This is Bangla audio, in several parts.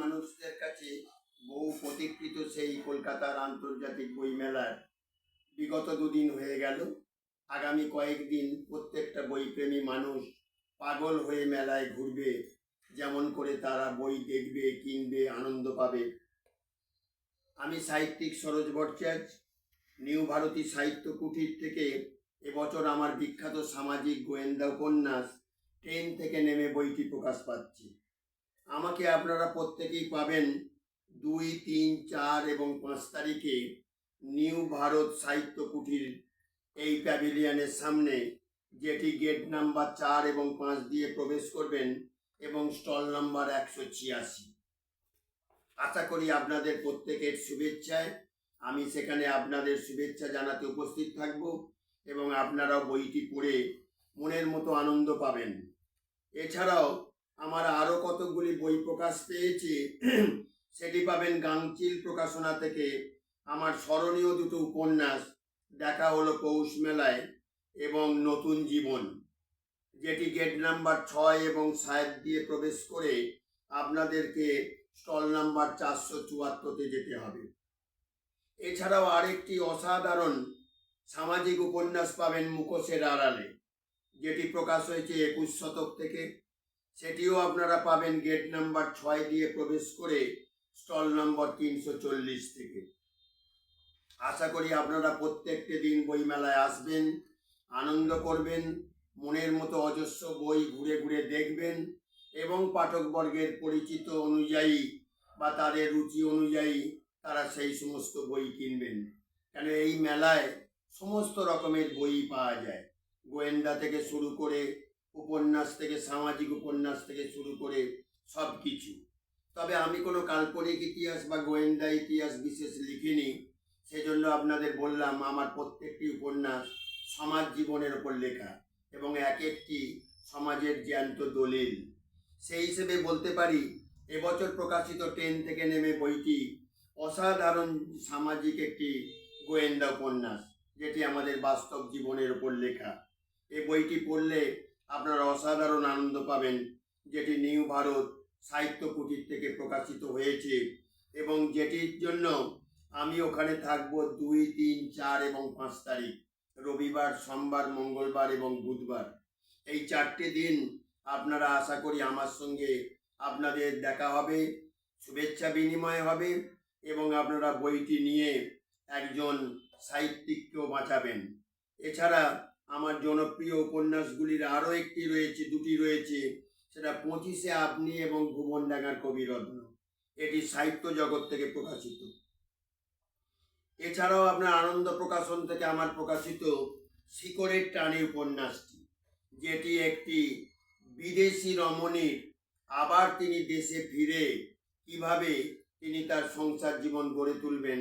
মানুষদের কাছে বহু প্রতীক্ষিত সেই কলকাতার আন্তর্জাতিক বইমেলার বিগত দুদিন হয়ে গেল। আগামী কয়েকদিন প্রত্যেকটা বইপ্রেমী মানুষ পাগল হয়ে মেলায় ঘুরবে, যেমন করে তারা বই দেখবে, কিনবে, আনন্দ পাবে। আমি সাহিত্যিক সরোজ ভট্টাচার্য, নিউ ভারতী সাহিত্য কুঠির থেকে এবছর আমার বিখ্যাত সামাজিক গোয়েন্দা উপন্যাস ট্রেন থেকে নেমে বইটি প্রকাশ পাচ্ছে। আমাকে আপনারা প্রত্যেকেই পাবেন 2, 3, 4 এবং 5 তারিখে নিউ ভারত সাহিত্য কুঠির এই প্যাভিলিয়নের সামনে, যেটি গেট নাম্বার 4 এবং 5 দিয়ে প্রবেশ করবেন এবং স্টল নাম্বার 186। আশা করি আপনাদের প্রত্যেকের শুভেচ্ছায় আমি সেখানে আপনাদের শুভেচ্ছা জানাতে উপস্থিত থাকব এবং আপনারাও বইটি পড়ে মনের মতো আনন্দ পাবেন। এছাড়াও আমার আরও কতগুলি বই প্রকাশ পেয়েছে, সেটি পাবেন গাংচিল প্রকাশনা থেকে। আমার স্মরণীয় দুটো উপন্যাস দেখা হলো পৌষ মেলায় এবং নতুন জীবন, যেটি গেট নাম্বার 6 এবং 7 দিয়ে প্রবেশ করে আপনাদেরকে স্টল নাম্বার 474-তে যেতে হবে। এছাড়াও আরেকটি অসাধারণ সামাজিক উপন্যাস পাবেন মুখোশের আড়ালে, যেটি প্রকাশ হয়েছে 21 শতক থেকে। সেটিও আপনারা পাবেন গেট নাম্বার 6 দিয়ে প্রবেশ করে স্টল নম্বর 340 থেকে। আশা করি আপনারা প্রত্যেকটি দিন বইমেলায় আসবেন, আনন্দ করবেন, মনের মতো অজস্র বই ঘুরে ঘুরে দেখবেন এবং পাঠকবর্গের পরিচিত অনুযায়ী বা তাদের রুচি অনুযায়ী তারা সেই সমস্ত বই কিনবেন। কেন এই মেলায় সমস্ত রকমের বই পাওয়া যায়, গোয়েন্দা থেকে শুরু করে উপন্যাস থেকে, সামাজিক উপন্যাস থেকে শুরু করে সব কিছু। তবে আমি কোনো কাল্পনিক ইতিহাস বা গোয়েন্দা ইতিহাস বিশেষ লিখিনি, সেজন্য আপনাদের বললাম আমার প্রত্যেকটি উপন্যাস সমাজ জীবনের ওপর লেখা এবং এক একটি সমাজের জ্যান্ত দলিল। সেই হিসেবে বলতে পারি এবছর প্রকাশিত ট্রেন থেকে নেমে বইটি অসাধারণ সামাজিক একটি গোয়েন্দা উপন্যাস, যেটি আমাদের বাস্তব জীবনের ওপর লেখা। এই বইটি পড়লে আপনারা অসাধারণ আনন্দ পাবেন, যেটি নিউ ভারত সাহিত্য কুঠির থেকে প্রকাশিত হয়েছে এবং যেটির জন্য আমি ওখানে থাকব 2, 3, 4 এবং 5 তারিখ, রবিবার, সোমবার, মঙ্গলবার এবং বুধবার। এই 4টে দিন আপনারা আশা করি আমার সঙ্গে আপনাদের দেখা হবে, শুভেচ্ছা বিনিময় হবে এবং আপনারা বইটি নিয়ে একজন সাহিত্যিককেও বাঁচাবেন। এছাড়া আমার জনপ্রিয় উপন্যাসগুলির আরও একটি রয়েছে, দুটি রয়েছে, সেটা 25-এ আপনি এবং ভুবনডাঙ্গার কবিরত্ন। এটি সাহিত্য জগৎ থেকে প্রকাশিত। এছাড়াও আপনার আনন্দ প্রকাশন থেকে আমার প্রকাশিত শিকড়ের টানে উপন্যাসটি, যেটি একটি বিদেশি রমণীর আবার তিনি দেশে ফিরে কিভাবে তিনি তার সংসার জীবন গড়ে তুলবেন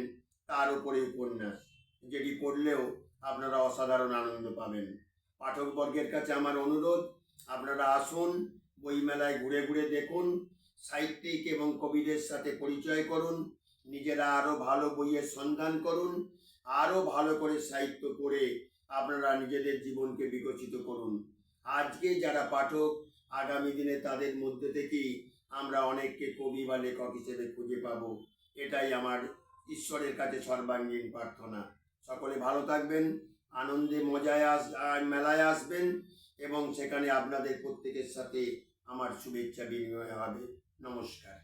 তার উপরে উপন্যাস, যেটি পড়লেও আপনারা অসাধারণ আনন্দ পাবেন। পাঠকবর্গের কাছে আমার অনুরোধ, আপনারা আসুন, বইমেলায় ঘুরে ঘুরে দেখুন, সাহিত্যিক এবং কবিদের সাথে পরিচয় করুন, নিজেরা আরও ভালো বইয়ের সন্ধান করুন, আরও ভালো করে সাহিত্য পড়ে আপনারা নিজেদের জীবনকে বিকশিত করুন। আজকে যারা পাঠক, আগামী দিনে তাদের মধ্যে থেকেই আমরা অনেককে কবি বা লেখক হিসেবে খুঁজে পাব। এটাই আমার ঈশ্বরের কাছে সর্বাঙ্গীন প্রার্থনা। সকলে ভালো থাকবেন, আনন্দে মজায় মেলায় আসবেন এবং সেখানে আপনাদের প্রত্যেকের সাথে আমার শুভেচ্ছা বিনিময় হবে। নমস্কার।